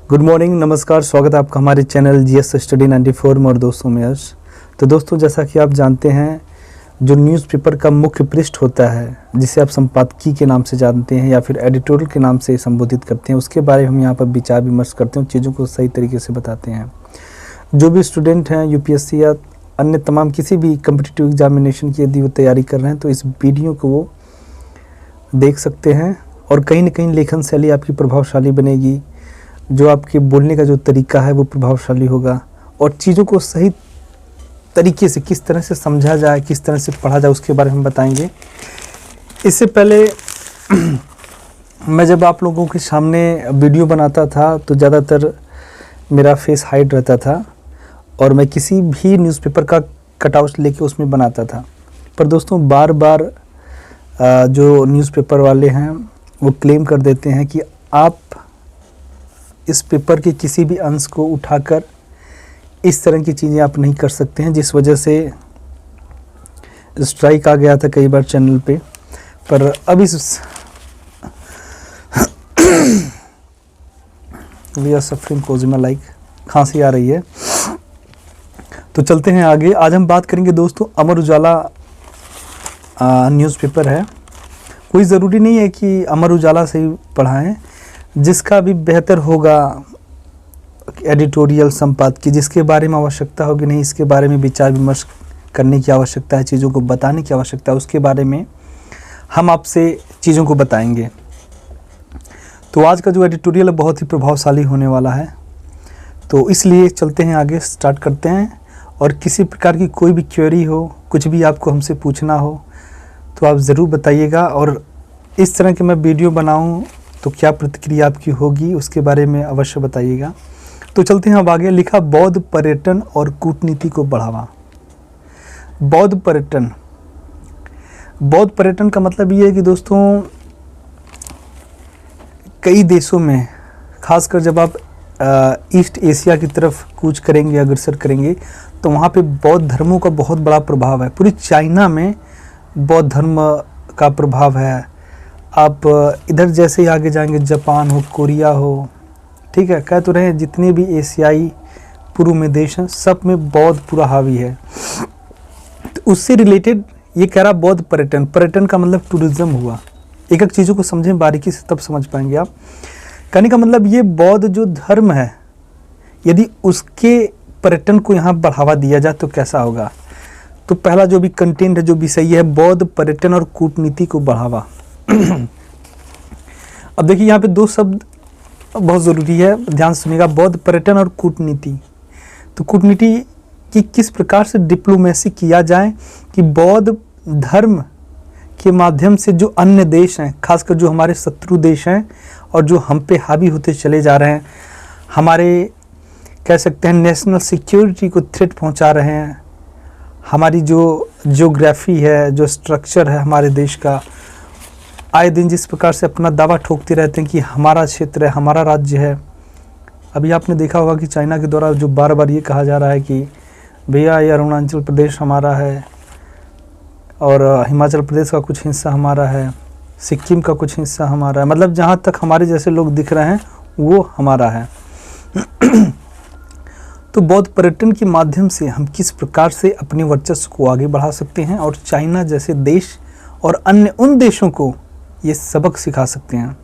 Good morning, नमस्कार, स्वागत है आपका हमारे चैनल जीएस स्टडी 94 में और दोस्तों में यश। तो दोस्तों, जैसा कि आप जानते हैं, जो न्यूज़पेपर का मुख्य पृष्ठ होता है, जिसे आप संपादकीय के नाम से जानते हैं या फिर एडिटोरियल के नाम से संबोधित करते हैं, उसके बारे में हम यहाँ पर विचार विमर्श करते हैं, चीज़ों को सही तरीके से बताते हैं। जो भी स्टूडेंट हैं यूपीएससी या अन्य तमाम किसी भी कम्पिटिटिव एग्जामिनेशन की यदि वो तैयारी कर रहे हैं तो इस वीडियो को वो देख सकते हैं और कहीं ना कहीं लेखन शैली आपकी प्रभावशाली बनेगी। जो आपके बोलने का जो तरीका है वो प्रभावशाली होगा और चीज़ों को सही तरीके से किस तरह से समझा जाए, किस तरह से पढ़ा जाए, उसके बारे में बताएंगे। इससे पहले मैं जब आप लोगों के सामने वीडियो बनाता था तो ज़्यादातर मेरा फेस हाइड रहता था और मैं किसी भी न्यूज़पेपर का कटआउट लेके उसमें बनाता था। पर दोस्तों, बार बार जो न्यूज़पेपर वाले हैं वो क्लेम कर देते हैं कि आप इस पेपर के किसी भी अंश को उठाकर इस तरह की चीज़ें आप नहीं कर सकते हैं, जिस वजह से स्ट्राइक आ गया था कई बार चैनल पे। पर अब इस वी आर सफरिंग कोजिमा लाइक खांसी आ रही है। तो चलते हैं आगे। आज हम बात करेंगे दोस्तों, अमर उजाला न्यूज़पेपर है। कोई ज़रूरी नहीं है कि अमर उजाला से ही पढ़ाएं, जिसका भी बेहतर होगा एडिटोरियल संपादकीय, जिसके बारे में आवश्यकता होगी, नहीं इसके बारे में विचार विमर्श करने की आवश्यकता है, चीज़ों को बताने की आवश्यकता है, उसके बारे में हम आपसे चीज़ों को बताएंगे। तो आज का जो एडिटोरियल है बहुत ही प्रभावशाली होने वाला है, तो इसलिए चलते हैं आगे, स्टार्ट करते हैं। और किसी प्रकार की कोई भी क्वेरी हो, कुछ भी आपको हमसे पूछना हो तो आप ज़रूर बताइएगा। और इस तरह के मैं वीडियो बनाऊं तो क्या प्रतिक्रिया आपकी होगी, उसके बारे में अवश्य बताइएगा। तो चलते हैं अब आगे। लिखा, बौद्ध पर्यटन और कूटनीति को बढ़ावा। बौद्ध पर्यटन का मतलब ये है कि दोस्तों, कई देशों में, खासकर जब आप ईस्ट एशिया की तरफ कूच करेंगे, अग्रसर करेंगे, तो वहाँ पे बौद्ध धर्मों का बहुत बड़ा प्रभाव है। पूरी चाइना में बौद्ध धर्म का प्रभाव है। आप इधर जैसे ही आगे जाएंगे, जापान हो, कोरिया हो, ठीक है, कह तो रहे हैं जितने भी एशियाई पूर्व में देश हैं सब में बौद्ध पूरा हावी है। तो उससे रिलेटेड ये कह रहा बौद्ध पर्यटन का मतलब टूरिज्म हुआ। एक एक चीज़ों को समझें बारीकी से, तब समझ पाएंगे आप। कहने का मतलब ये बौद्ध जो धर्म है, यदि उसके पर्यटन को यहाँ बढ़ावा दिया जाए तो कैसा होगा। तो पहला जो भी कंटेंट है, जो भी सही है, बौद्ध पर्यटन और कूटनीति को बढ़ावा। अब देखिए, यहाँ पे दो शब्द बहुत ज़रूरी है, ध्यान सुनिएगा, बौद्ध पर्यटन और कूटनीति। तो कूटनीति की किस प्रकार से डिप्लोमेसी किया जाए कि बौद्ध धर्म के माध्यम से जो अन्य देश हैं, खासकर जो हमारे शत्रु देश हैं और जो हम पे हावी होते चले जा रहे हैं, हमारे कह सकते हैं नेशनल सिक्योरिटी को थ्रेट पहुंचा रहे हैं, हमारी जो ज्योग्राफी है, जो स्ट्रक्चर है हमारे देश का, आए दिन जिस प्रकार से अपना दावा ठोकते रहते हैं कि हमारा क्षेत्र है, हमारा राज्य है। अभी आपने देखा होगा कि चाइना के द्वारा जो बार बार ये कहा जा रहा है कि भैया ये अरुणाचल प्रदेश हमारा है और हिमाचल प्रदेश का कुछ हिस्सा हमारा है, सिक्किम का कुछ हिस्सा हमारा है, मतलब जहाँ तक हमारे जैसे लोग दिख रहे हैं वो हमारा है। तो बौद्ध पर्यटन के माध्यम से हम किस प्रकार से अपने वर्चस्व को आगे बढ़ा सकते हैं और चाइना जैसे देश और अन्य उन देशों को ये सबक सिखा सकते हैं।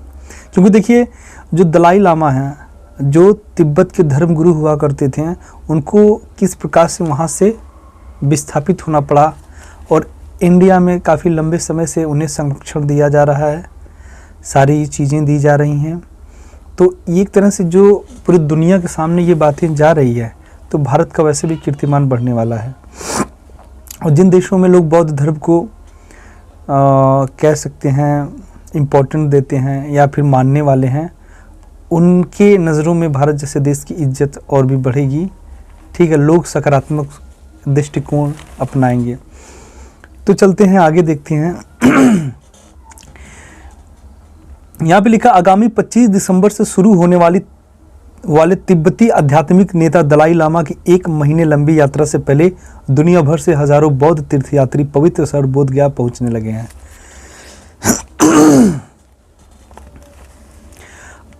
क्योंकि देखिए, जो दलाई लामा हैं, जो तिब्बत के धर्म गुरु हुआ करते थे, उनको किस प्रकार से वहाँ से विस्थापित होना पड़ा और इंडिया में काफ़ी लंबे समय से उन्हें संरक्षण दिया जा रहा है, सारी चीज़ें दी जा रही हैं। तो एक तरह से जो पूरी दुनिया के सामने ये बातें जा रही है, तो भारत का वैसे भी कीर्तिमान बढ़ने वाला है। और जिन देशों में लोग बौद्ध धर्म को कह सकते हैं इम्पोर्टेंट देते हैं या फिर मानने वाले हैं, उनके नज़रों में भारत जैसे देश की इज्जत और भी बढ़ेगी। ठीक है, लोग सकारात्मक दृष्टिकोण अपनाएंगे। तो चलते हैं आगे, देखते हैं। यहाँ पे लिखा, आगामी 25 दिसंबर से शुरू होने वाले तिब्बती आध्यात्मिक नेता दलाई लामा की 1 महीने लंबी यात्रा से पहले दुनिया भर से हजारों बौद्ध तीर्थयात्री पवित्र शहर बोध गया पहुंचने लगे हैं।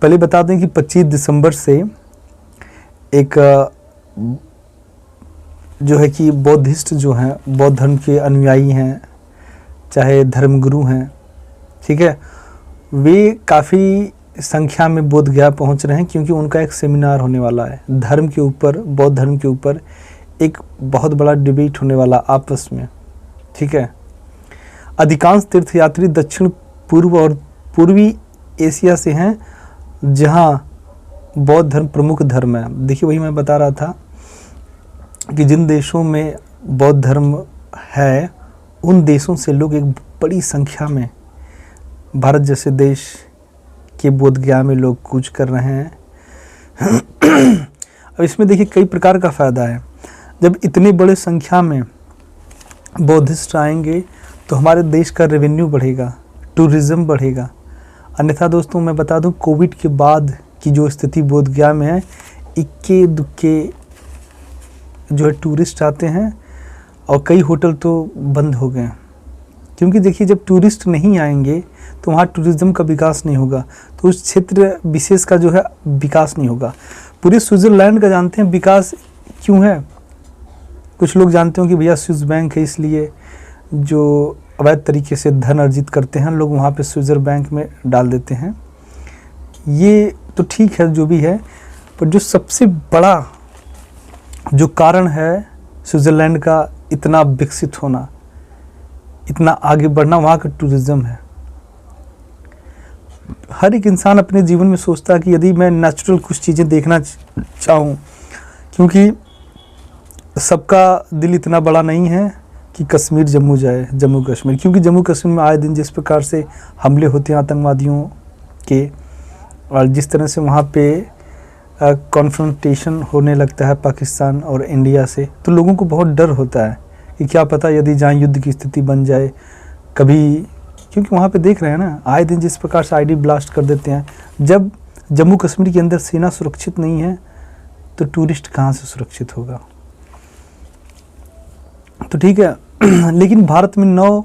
पहले बता दें कि 25 दिसंबर से एक जो है कि बौद्धिस्ट जो हैं, बौद्ध धर्म के अनुयायी हैं, चाहे धर्मगुरु हैं, ठीक है, वे काफ़ी संख्या में बोध गया पहुंच रहे हैं, क्योंकि उनका एक सेमिनार होने वाला है धर्म के ऊपर, बौद्ध धर्म के ऊपर एक बहुत बड़ा डिबेट होने वाला आपस में, ठीक है। अधिकांश तीर्थयात्री दक्षिण पूर्व और पूर्वी एशिया से हैं, जहां बौद्ध धर्म प्रमुख धर्म है। देखिए, वही मैं बता रहा था कि जिन देशों में बौद्ध धर्म है, उन देशों से लोग एक बड़ी संख्या में भारत जैसे देश के बोध गया में लोग कूच कर रहे हैं। अब इसमें देखिए कई प्रकार का फ़ायदा है। जब इतने बड़े संख्या में बौद्धिस्ट आएंगे तो हमारे देश का रेवेन्यू बढ़ेगा, टूरिज़्म बढ़ेगा। अन्यथा दोस्तों मैं बता दूं, कोविड के बाद की जो स्थिति बोध गया में है, इक्के दुक्के जो है टूरिस्ट आते हैं और कई होटल तो बंद हो गए, क्योंकि देखिए जब टूरिस्ट नहीं आएंगे तो वहाँ टूरिज़्म का विकास नहीं होगा, तो उस क्षेत्र विशेष का जो है विकास नहीं होगा। पूरे स्विट्ज़रलैंड का जानते हैं विकास क्यों है? कुछ लोग जानते हो कि भैया स्विस बैंक है, इसलिए जो अवैध तरीके से धन अर्जित करते हैं लोग वहाँ पे स्विट्ज़र बैंक में डाल देते हैं। ये तो ठीक है जो भी है, पर जो सबसे बड़ा जो कारण है स्विट्ज़रलैंड का इतना विकसित होना, इतना आगे बढ़ना, वहाँ का टूरिज़्म है। हर एक इंसान अपने जीवन में सोचता है कि यदि मैं नेचुरल कुछ चीज़ें देखना चाहूँ, क्योंकि सबका दिल इतना बड़ा नहीं है कि कश्मीर जम्मू जाए, जम्मू कश्मीर, क्योंकि जम्मू कश्मीर में आए दिन जिस प्रकार से हमले होते हैं आतंकवादियों के, और जिस तरह से वहाँ पे कॉन्फ्रंटेशन होने लगता है पाकिस्तान और इंडिया से, तो लोगों को बहुत डर होता है कि क्या पता यदि जहाँ युद्ध की स्थिति बन जाए कभी, क्योंकि वहाँ पे देख रहे हैं ना आए दिन जिस प्रकार से आईडी ब्लास्ट कर देते हैं। जब जम्मू कश्मीर के अंदर सेना सुरक्षित नहीं है तो टूरिस्ट कहाँ से सुरक्षित होगा? तो ठीक है, लेकिन भारत में 9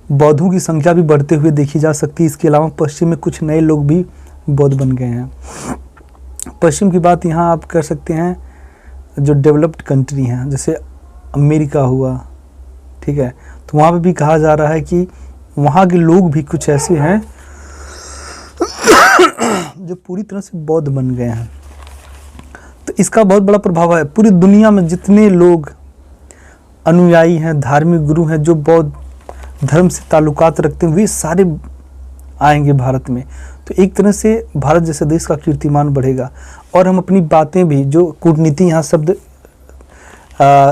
बौद्धों की संख्या भी बढ़ते हुए देखी जा सकती है। इसके अलावा पश्चिम में कुछ नए लोग भी बौद्ध बन गए हैं। पश्चिम की बात यहाँ आप कर सकते हैं, जो डेवलप्ड कंट्री हैं जैसे अमेरिका हुआ, ठीक है, तो वहाँ पे भी कहा जा रहा है कि वहाँ के लोग भी कुछ ऐसे हैं जो पूरी तरह से बौद्ध बन गए हैं। तो इसका बहुत बड़ा प्रभाव है। पूरी दुनिया में जितने लोग अनुयायी हैं, धार्मिक गुरु हैं, जो बौद्ध धर्म से ताल्लुकात रखते हैं, वे सारे आएंगे भारत में। तो एक तरह से भारत जैसे देश का कीर्तिमान बढ़ेगा, और हम अपनी बातें भी, जो कूटनीति यहाँ शब्द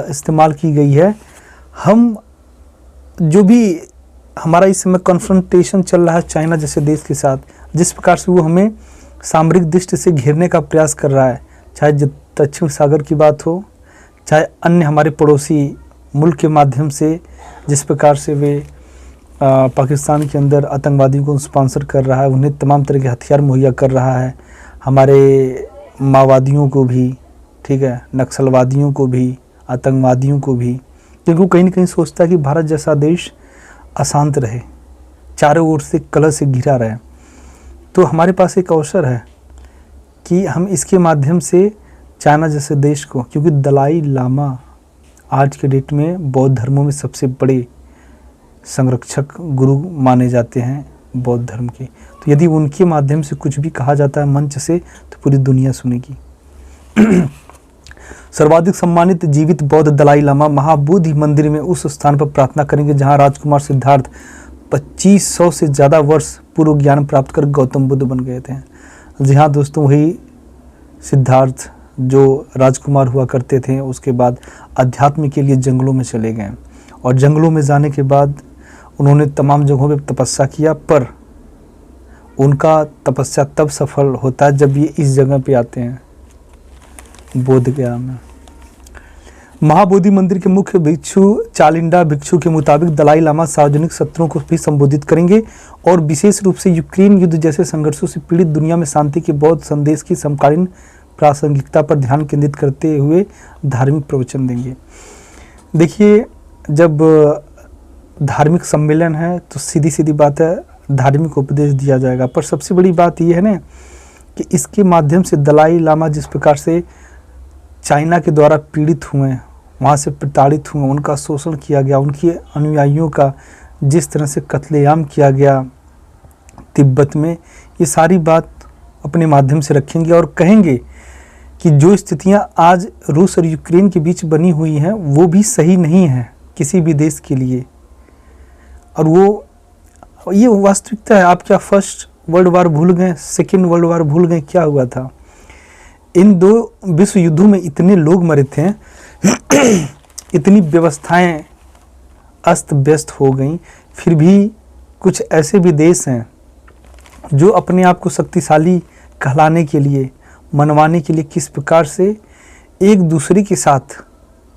इस्तेमाल की गई है, हम जो भी हमारा इस समय कॉन्फ्रंटेशन चल रहा है चाइना जैसे देश के साथ, जिस प्रकार से वो हमें सामरिक दृष्टि से घेरने का प्रयास कर रहा है, चाहे दक्षिण सागर की बात हो, चाहे अन्य हमारे पड़ोसी मुल्क के माध्यम से जिस प्रकार से वे पाकिस्तान के अंदर आतंकवादियों को स्पॉन्सर कर रहा है, उन्हें तमाम तरह के हथियार मुहैया कर रहा है, हमारे माओवादियों को भी, ठीक है, नक्सलवादियों को भी, आतंकवादियों को भी, क्योंकि वो कहीं ना कहीं सोचता है कि भारत जैसा देश अशांत रहे, चारों ओर से कलह से घिरा रहे। तो हमारे पास एक अवसर है कि हम इसके माध्यम से चाइना जैसे देश को, क्योंकि दलाई लामा आज के डेट में बौद्ध धर्मों में सबसे बड़े संरक्षक गुरु माने जाते हैं बौद्ध धर्म के, तो यदि उनके माध्यम से कुछ भी कहा जाता है मंच से, तो पूरी दुनिया सुनेगी। सर्वाधिक सम्मानित जीवित बौद्ध दलाई लामा महाबोधि मंदिर में उस स्थान पर प्रार्थना करेंगे जहां राजकुमार सिद्धार्थ 2500 से ज़्यादा वर्ष पूर्व ज्ञान प्राप्त कर गौतम बुद्ध बन गए थे। जी हाँ दोस्तों, वही सिद्धार्थ जो राजकुमार हुआ करते थे, उसके बाद अध्यात्म के लिए जंगलों में चले गए, और जंगलों में जाने के बाद उन्होंने तमाम जगहों पे तपस्या किया, पर उनका तपस्या तब सफल होता है जब ये इस जगह पे आते हैं, बोध गया में। महाबोधि मंदिर के मुख्य भिक्षु चालिंडा भिक्षु के मुताबिक दलाई लामा सार्वजनिक सत्रों को भी संबोधित करेंगे और विशेष रूप से यूक्रेन युद्ध जैसे संघर्षों से पीड़ित दुनिया में शांति के बौद्ध संदेश की समकालीन प्रासंगिकता पर ध्यान केंद्रित करते हुए धार्मिक प्रवचन देंगे। देखिए, जब धार्मिक सम्मेलन है तो सीधी सीधी बात है, धार्मिक उपदेश दिया जाएगा, पर सबसे बड़ी बात यह है ना कि इसके माध्यम से दलाई लामा जिस प्रकार से चाइना के द्वारा पीड़ित हुए, वहाँ से प्रताड़ित हुए, उनका शोषण किया गया, उनके अनुयायियों का जिस तरह से कत्लेआम किया गया तिब्बत में, ये सारी बात अपने माध्यम से रखेंगे और कहेंगे कि जो स्थितियां आज रूस और यूक्रेन के बीच बनी हुई हैं वो भी सही नहीं है किसी भी देश के लिए। और वो ये वास्तविकता है। आप क्या फर्स्ट वर्ल्ड वार भूल गए, सेकेंड वर्ल्ड वार भूल गए, क्या हुआ था? इन 2 विश्व युद्धों में इतने लोग मरे थे, इतनी व्यवस्थाएं अस्त व्यस्त हो गई, फिर भी कुछ ऐसे भी देश हैं जो अपने आप को शक्तिशाली कहलाने के लिए, मनवाने के लिए किस प्रकार से एक दूसरे के साथ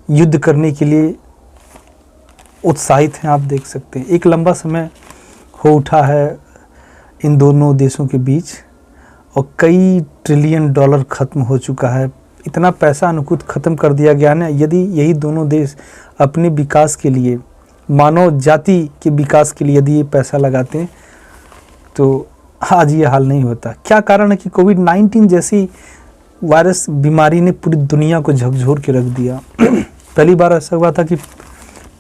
युद्ध करने के लिए उत्साहित हैं। आप देख सकते हैं एक लंबा समय हो उठा है इन दोनों देशों के बीच और कई ट्रिलियन डॉलर खत्म हो चुका है। इतना पैसा अनुकूल ख़त्म कर दिया गया ना। यदि यही दोनों देश अपने विकास के लिए, मानव जाति के विकास के लिए यदि ये पैसा लगाते तो आज ये हाल नहीं होता। क्या कारण है कि कोविड-19 जैसी वायरस बीमारी ने पूरी दुनिया को झकझोर के रख दिया। पहली बार ऐसा हुआ था कि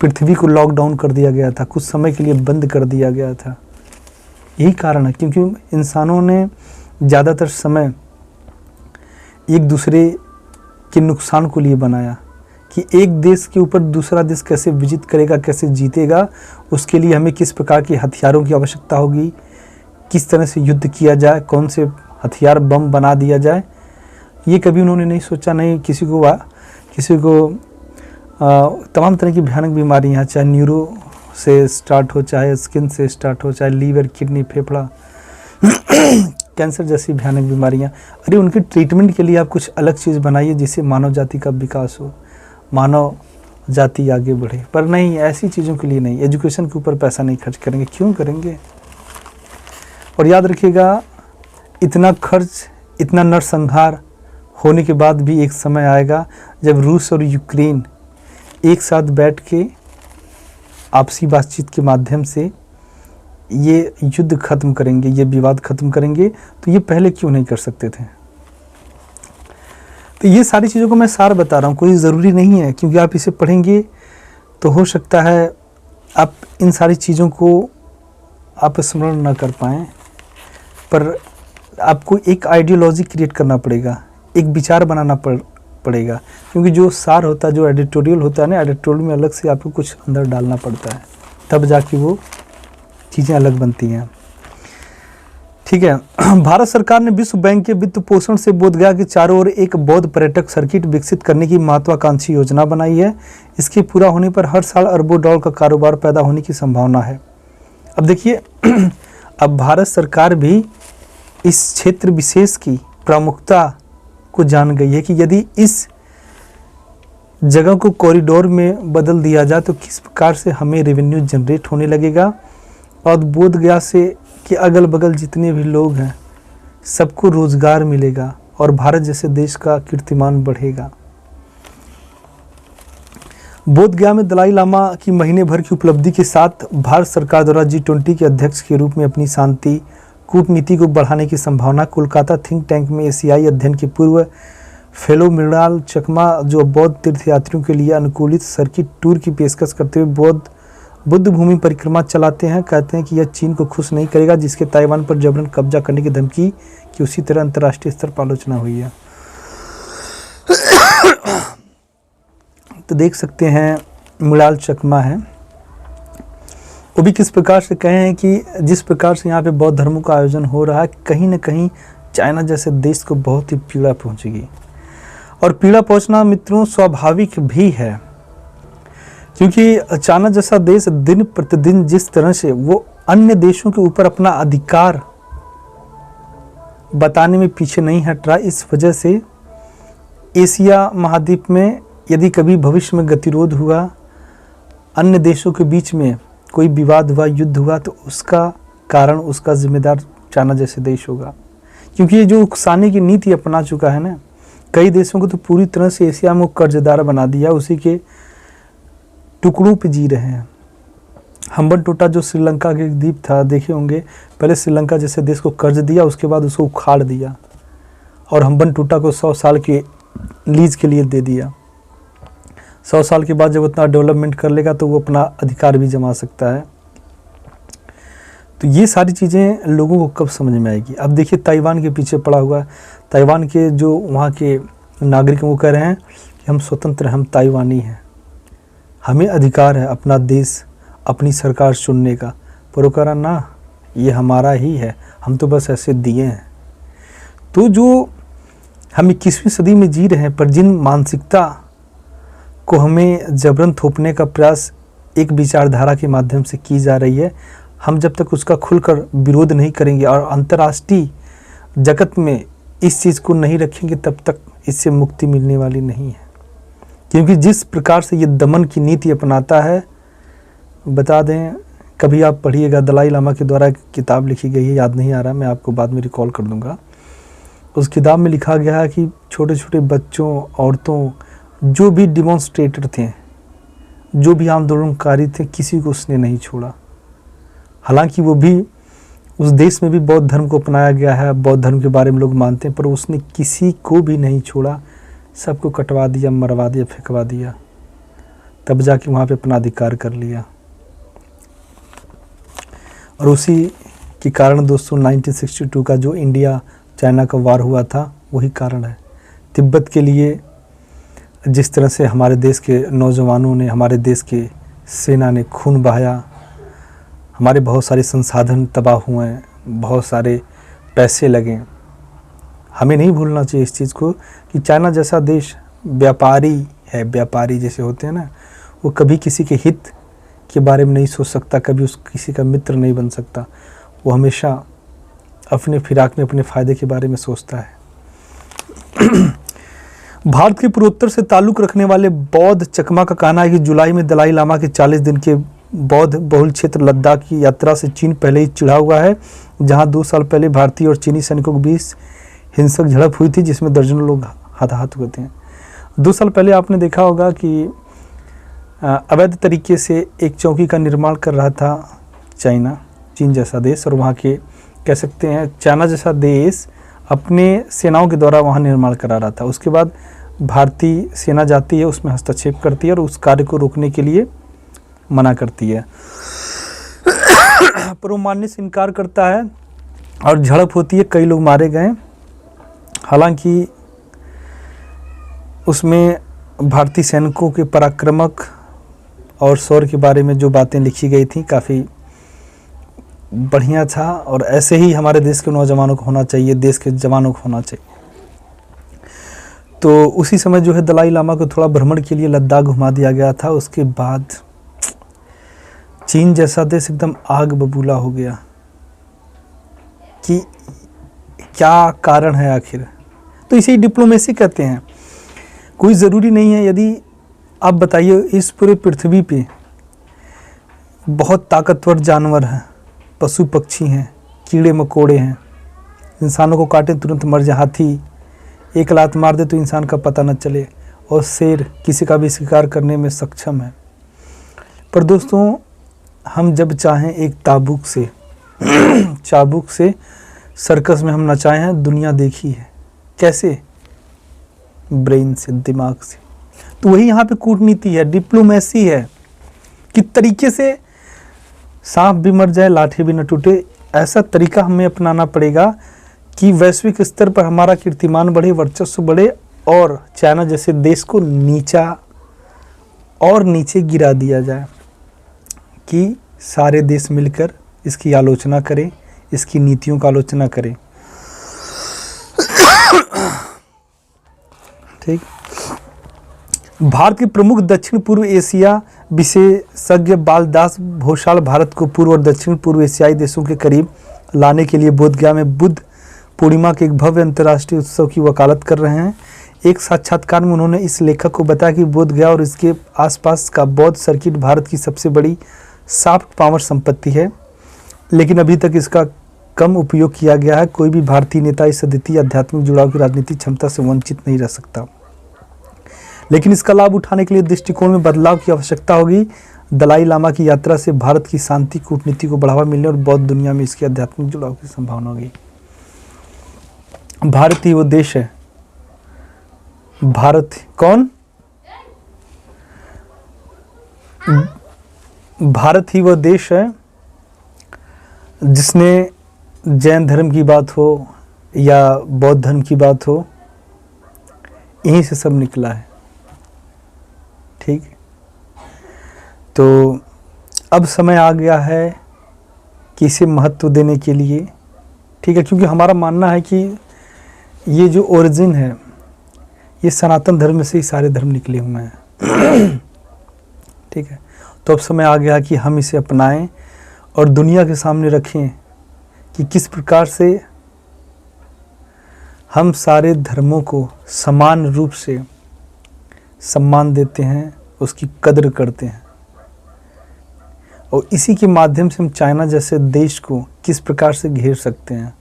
पृथ्वी को लॉकडाउन कर दिया गया था, कुछ समय के लिए बंद कर दिया गया था। यही कारण है क्योंकि इंसानों ने ज़्यादातर समय एक दूसरे के नुकसान को लिए बनाया कि एक देश के ऊपर दूसरा देश कैसे विजित करेगा, कैसे जीतेगा, उसके लिए हमें किस प्रकार के हथियारों की आवश्यकता होगी, किस तरह से युद्ध किया जाए, कौन से हथियार बम बना दिया जाए। ये कभी उन्होंने नहीं सोचा। नहीं किसी को तमाम तरह की भयानक बीमारियाँ, चाहे न्यूरो से स्टार्ट हो, चाहे स्किन से स्टार्ट हो, चाहे लीवर, किडनी, फेफड़ा, कैंसर जैसी भयानक बीमारियाँ, अरे उनके ट्रीटमेंट के लिए आप कुछ अलग चीज़ बनाइए जिससे मानव जाति का विकास हो, मानव जाति आगे बढ़े। पर नहीं, ऐसी चीज़ों के लिए नहीं। एजुकेशन के ऊपर पैसा नहीं खर्च करेंगे, क्यों करेंगे? और याद रखिएगा, इतना खर्च, इतना नरसंहार होने के बाद भी एक समय आएगा जब रूस और यूक्रेन एक साथ बैठ के आपसी बातचीत के माध्यम से ये युद्ध खत्म करेंगे, ये विवाद खत्म करेंगे। तो ये पहले क्यों नहीं कर सकते थे? तो ये सारी चीज़ों को मैं सार बता रहा हूँ, कोई ज़रूरी नहीं है, क्योंकि आप इसे पढ़ेंगे तो हो सकता है आप इन सारी चीज़ों को आप स्मरण न कर पाएँ, पर आपको एक आइडियोलॉजी क्रिएट करना पड़ेगा, एक विचार बनाना पड़ेगा। क्योंकि जो सार होता है, जो एडिटोरियल होता है ना, एडिटोरियल में अलग से आपको कुछ अंदर डालना पड़ता है, तब जाके वो चीज़ें अलग बनती हैं। ठीक है। भारत सरकार ने विश्व बैंक के वित्त पोषण से बोधगया के चारों ओर एक बौद्ध पर्यटक सर्किट विकसित करने की महत्वाकांक्षी योजना बनाई है। इसके पूरा होने पर हर साल अरबों डॉलर का कारोबार पैदा होने की संभावना है। अब देखिए, अब भारत सरकार भी इस क्षेत्र विशेष की प्रमुखता को जान गई है कि यदि इस जगह को कॉरिडोर में बदल दिया जाए तो किस प्रकार से हमें रेवेन्यू जनरेट होने लगेगा और बोधगया से के अगल बगल जितने भी लोग हैं सबको रोजगार मिलेगा और भारत जैसे देश का कीर्तिमान बढ़ेगा। बोधगया में दलाई लामा की महीने भर की उपलब्धि के साथ भारत सरकार द्वारा G20 के अध्यक्ष के रूप में अपनी शांति कूटनीति को बढ़ाने की संभावना। कोलकाता थिंक टैंक में एशियाई अध्ययन के पूर्व फेलो मृणाल चकमा, जो बौद्ध तीर्थयात्रियों के लिए अनुकूलित सर्किट टूर की पेशकश करते हुए बुद्ध भूमि परिक्रमा चलाते हैं, कहते हैं कि यह चीन को खुश नहीं करेगा, जिसके ताइवान पर जबरन कब्जा करने की धमकी की उसी तरह अंतर्राष्ट्रीय स्तर पर आलोचना हुई है। तो देख सकते हैं मृणाल चकमा है, वो भी किस प्रकार से कहे हैं कि जिस प्रकार से यहाँ पे बौद्ध धर्मों का आयोजन हो रहा है, कहीं ना कहीं चाइना जैसे देश को बहुत ही पीड़ा पहुँचेगी। और पीड़ा पहुँचना मित्रों स्वाभाविक भी है, क्योंकि चाइना जैसा देश दिन प्रतिदिन जिस तरह से वो अन्य देशों के ऊपर अपना अधिकार बताने में पीछे नहीं हट रहा, इस वजह से एशिया महाद्वीप में यदि कभी भविष्य में गतिरोध हुआ, अन्य देशों के बीच में कोई विवाद हुआ, युद्ध हुआ, तो उसका कारण, उसका जिम्मेदार चाइना जैसे देश होगा। क्योंकि ये जो उकसाने की नीति अपना चुका है ना, कई देशों को तो पूरी तरह से एशिया में कर्जदार बना दिया, उसी के टुकड़ों पे जी रहे हैं। हम्बनटोटा जो श्रीलंका के द्वीप था, देखे होंगे, पहले श्रीलंका जैसे देश को कर्ज दिया, उसके बाद उसको उखाड़ दिया, और हम्बनटोटा को 100 साल के लीज के लिए दे दिया। 100 साल के बाद जब उतना डेवलपमेंट कर लेगा तो वो अपना अधिकार भी जमा सकता है। तो ये सारी चीज़ें लोगों को कब समझ में आएगी। अब देखिए ताइवान के पीछे पड़ा हुआ है। ताइवान के जो वहाँ के नागरिक वो कह रहे हैं कि हम स्वतंत्र हैं, हम ताइवानी हैं, हमें अधिकार है अपना देश, अपनी सरकार चुनने का। पर वो कह रहा ना, ये हमारा ही है, हम तो बस ऐसे दिए हैं। तो जो हम 21वीं सदी में जी रहे हैं, पर जिन मानसिकता को हमें जबरन थोपने का प्रयास एक विचारधारा के माध्यम से की जा रही है, हम जब तक उसका खुलकर विरोध नहीं करेंगे और अंतर्राष्ट्रीय जगत में इस चीज़ को नहीं रखेंगे, तब तक इससे मुक्ति मिलने वाली नहीं है। क्योंकि जिस प्रकार से ये दमन की नीति अपनाता है, बता दें, कभी आप पढ़िएगा, दलाई लामा के द्वारा किताब लिखी गई है, याद नहीं आ रहा, मैं आपको बाद में रिकॉल कर दूंगा। उस किताब में लिखा गया है कि छोटे छोटे बच्चों, औरतों, जो भी डिमॉन्स्ट्रेटर थे, जो भी आंदोलनकारी थे, किसी को उसने नहीं छोड़ा। हालांकि वो भी, उस देश में भी बौद्ध धर्म को अपनाया गया है, बौद्ध धर्म के बारे में लोग मानते हैं, पर उसने किसी को भी नहीं छोड़ा, सबको कटवा दिया, मरवा दिया, फेंकवा दिया, तब जाके वहाँ पे अपना अधिकार कर लिया। और उसी के कारण दोस्तों 1962 का जो इंडिया चाइना का वार हुआ था, वही कारण है। तिब्बत के लिए जिस तरह से हमारे देश के नौजवानों ने, हमारे देश के सेना ने खून बहाया, हमारे बहुत सारे संसाधन तबाह हुए, बहुत सारे पैसे लगे। हमें नहीं भूलना चाहिए इस चीज़ को कि चाइना जैसा देश व्यापारी है, व्यापारी जैसे होते हैं ना, वो कभी किसी के हित के बारे में नहीं सोच सकता, कभी किसी का मित्र नहीं बन सकता। वो हमेशा अपने फिराक में अपने फ़ायदे के बारे में सोचता है। भारत के पूर्वोत्तर से ताल्लुक़ रखने वाले बौद्ध चकमा का कहना है कि जुलाई में दलाई लामा के 40 दिन के बौद्ध बहुल क्षेत्र लद्दाख की यात्रा से चीन पहले ही चिढ़ा हुआ है, जहां 2 साल पहले भारतीय और चीनी सैनिकों के बीच हिंसक झड़प हुई थी, जिसमें दर्जनों लोग हताहत हुए थे। 2 साल पहले आपने देखा होगा कि अवैध तरीके से एक चौकी का निर्माण कर रहा था चाइना, चीन जैसा देश, और वहाँ के कह सकते हैं चाइना जैसा देश अपने सेनाओं के द्वारा वहाँ निर्माण करा रहा था। उसके बाद भारतीय सेना जाती है, उसमें हस्तक्षेप करती है और उस कार्य को रोकने के लिए मना करती है, पर वो मानने से इनकार करता है और झड़प होती है, कई लोग मारे गए। हालांकि उसमें भारतीय सैनिकों के पराक्रमक और शौर्य के बारे में जो बातें लिखी गई थी, काफ़ी बढ़िया था, और ऐसे ही हमारे देश के नौजवानों को होना चाहिए, देश के जवानों को होना चाहिए। तो उसी समय जो है दलाई लामा को थोड़ा भ्रमण के लिए लद्दाख घुमा दिया गया था। उसके बाद चीन जैसा देश एकदम आग बबूला हो गया कि क्या कारण है आखिर। तो इसे डिप्लोमेसी कहते हैं। कोई ज़रूरी नहीं है, यदि आप बताइए इस पूरे पृथ्वी पे बहुत ताकतवर जानवर हैं, पशु पक्षी हैं, कीड़े मकोड़े हैं, इंसानों को काटे तुरंत मर जाए, हाथी एक लात मार दे तो इंसान का पता न चले, और शेर किसी का भी शिकार करने में सक्षम है। पर दोस्तों, हम जब चाहें एक चाबुक से सर्कस में हम नचाए हैं, दुनिया देखी है कैसे, ब्रेन से, दिमाग से। तो वही यहाँ पे कूटनीति है, डिप्लोमेसी है, कि तरीके से सांप भी मर जाए, लाठी भी न टूटे। ऐसा तरीका हमें अपनाना पड़ेगा कि वैश्विक स्तर पर हमारा कीर्तिमान बढ़े, वर्चस्व बढ़े, और चाइना जैसे देश को नीचे गिरा दिया जाए, कि सारे देश मिलकर इसकी आलोचना करें, इसकी नीतियों का आलोचना करें। ठीक। भारत के प्रमुख दक्षिण पूर्व एशिया विशेषज्ञ बालदास भोसाल भारत को पूर्व और दक्षिण पूर्व एशियाई देशों के करीब लाने के लिए बोधगया में बुद्ध पूर्णिमा के एक भव्य अंतर्राष्ट्रीय उत्सव की वकालत कर रहे हैं। एक साक्षात्कार में उन्होंने इस लेखक को बताया कि बोधगया और इसके आसपास का बौद्ध सर्किट भारत की सबसे बड़ी सॉफ्ट पावर संपत्ति है, लेकिन अभी तक इसका कम उपयोग किया गया है। कोई भी भारतीय नेता इस अद्वितीय आध्यात्मिक जुड़ाव की राजनीतिक क्षमता से वंचित नहीं रह सकता, लेकिन इसका लाभ उठाने के लिए दृष्टिकोण में बदलाव की आवश्यकता होगी। दलाई लामा की यात्रा से भारत की शांति कूटनीति को बढ़ावा मिलने और बौद्ध दुनिया में इसके आध्यात्मिक जुड़ाव की संभावना होगी। भारत ही वो देश है, भारत कौन? भारत ही वो देश है जिसने जैन धर्म की बात हो या बौद्ध धर्म की बात हो, यहीं से सब निकला है। ठीक, तो अब समय आ गया है कि इसे महत्व देने के लिए, ठीक है, क्योंकि हमारा मानना है कि ये जो ओरिजिन है ये सनातन धर्म से ही सारे धर्म निकले हुए हैं। ठीक है, तो अब समय आ गया कि हम इसे अपनाएं और दुनिया के सामने रखें कि किस प्रकार से हम सारे धर्मों को समान रूप से सम्मान देते हैं, उसकी कद्र करते हैं, और इसी के माध्यम से हम चाइना जैसे देश को किस प्रकार से घेर सकते हैं।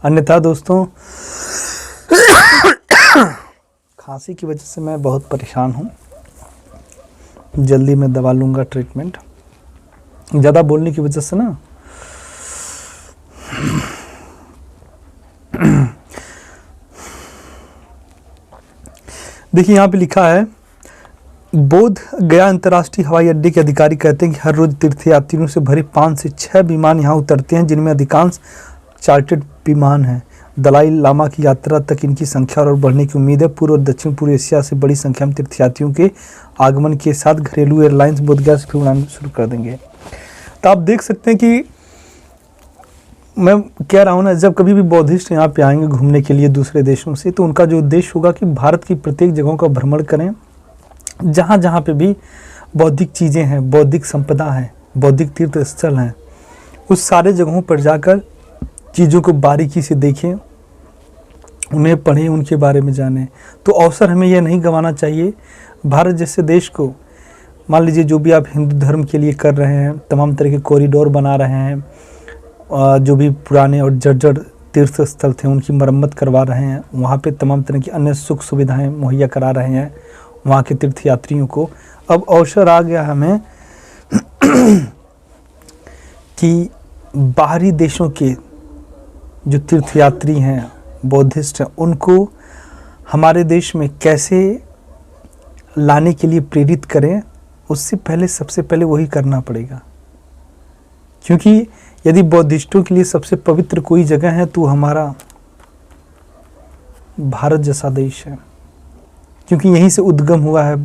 अन्यथा दोस्तों खांसी की वजह से मैं बहुत परेशान हूँ, जल्दी मैं दवा लूँगा ट्रीटमेंट। ज़्यादा बोलने की वजह से ना देखिए यहाँ पे लिखा है, बोध गया अंतर्राष्ट्रीय हवाई अड्डे के अधिकारी कहते हैं कि हर रोज तीर्थयात्रियों से भरे 5 से 6 विमान यहाँ उतरते हैं, जिनमें अधिकांश चार्टर्ड विमान हैं। दलाई लामा की यात्रा तक इनकी संख्या और बढ़ने की उम्मीद है। पूर्व और दक्षिण पूर्व एशिया से बड़ी संख्या में तीर्थयात्रियों के आगमन के साथ घरेलू एयरलाइंस बोधगया से फिर उड़ान शुरू कर देंगे। तो आप देख सकते हैं कि मैं कह रहा हूँ ना, जब कभी भी बौद्धिस्ट यहाँ पे आएंगे घूमने के लिए दूसरे देशों से, तो उनका जो उद्देश्य होगा कि भारत की प्रत्येक जगहों का भ्रमण करें, जहाँ जहाँ पे भी बौद्धिक चीज़ें हैं, बौद्धिक संपदा है, बौद्धिक तीर्थ स्थल हैं, उस सारे जगहों पर जाकर चीज़ों को बारीकी से देखें, उन्हें पढ़ें, उनके बारे में जानें। तो अवसर हमें यह नहीं गंवाना चाहिए। भारत जैसे देश को, मान लीजिए जो भी आप हिंदू धर्म के लिए कर रहे हैं, तमाम तरह के कॉरिडोर बना रहे हैं, जो भी पुराने और जर्जर तीर्थ स्थल थे उनकी मरम्मत करवा रहे हैं, वहाँ पे तमाम तरह की अन्य सुख सुविधाएं मुहैया करा रहे हैं वहाँ के तीर्थयात्रियों को। अब अवसर आ गया हमें कि बाहरी देशों के जो तीर्थयात्री हैं, बौद्धिस्ट हैं, उनको हमारे देश में कैसे लाने के लिए प्रेरित करें, उससे पहले सबसे पहले वही करना पड़ेगा। क्योंकि यदि बौद्धिस्टों के लिए सबसे पवित्र कोई जगह है तो हमारा भारत जैसा देश है, क्योंकि यहीं से उद्गम हुआ है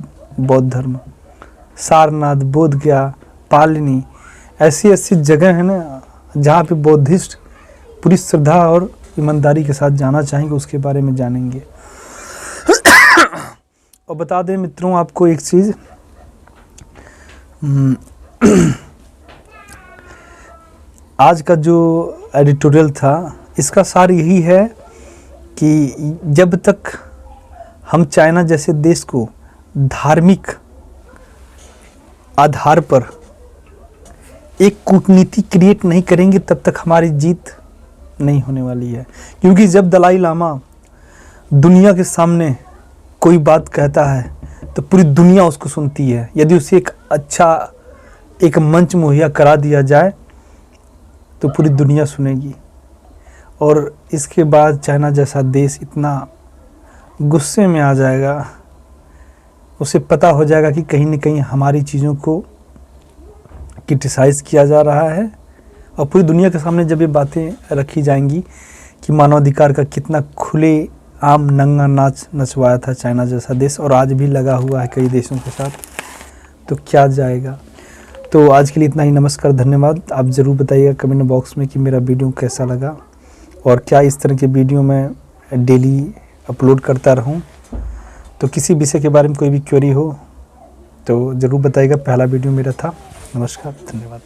बौद्ध धर्म। सारनाथ, बोधगया, पालिनी, ऐसी ऐसी जगह है ना जहाँ पे बौद्धिस्ट पूरी श्रद्धा और ईमानदारी के साथ जाना चाहेंगे, उसके बारे में जानेंगे। और बता दें मित्रों आपको एक चीज़, आज का जो एडिटोरियल था इसका सार यही है कि जब तक हम चाइना जैसे देश को धार्मिक आधार पर एक कूटनीति क्रिएट नहीं करेंगे, तब तक हमारी जीत नहीं होने वाली है। क्योंकि जब दलाई लामा दुनिया के सामने कोई बात कहता है तो पूरी दुनिया उसको सुनती है। यदि उसे एक अच्छा एक मंच मुहैया करा दिया जाए तो पूरी दुनिया सुनेगी। और इसके बाद चाइना जैसा देश इतना गुस्से में आ जाएगा, उसे पता हो जाएगा कि कहीं न कहीं हमारी चीज़ों को क्रिटिसाइज़ किया जा रहा है। और पूरी दुनिया के सामने जब ये बातें रखी जाएंगी कि मानवाधिकार का कितना खुले आम नंगा नाच नचवाया था चाइना जैसा देश, और आज भी लगा हुआ है कई देशों के साथ, तो क्या जाएगा। तो आज के लिए इतना ही। नमस्कार, धन्यवाद। आप ज़रूर बताइएगा कमेंट बॉक्स में कि मेरा वीडियो कैसा लगा और क्या इस तरह के वीडियो मैं डेली अपलोड करता रहूं। तो किसी विषय के बारे में कोई भी क्वेरी हो तो ज़रूर बताइएगा। पहला वीडियो मेरा था। नमस्कार, धन्यवाद।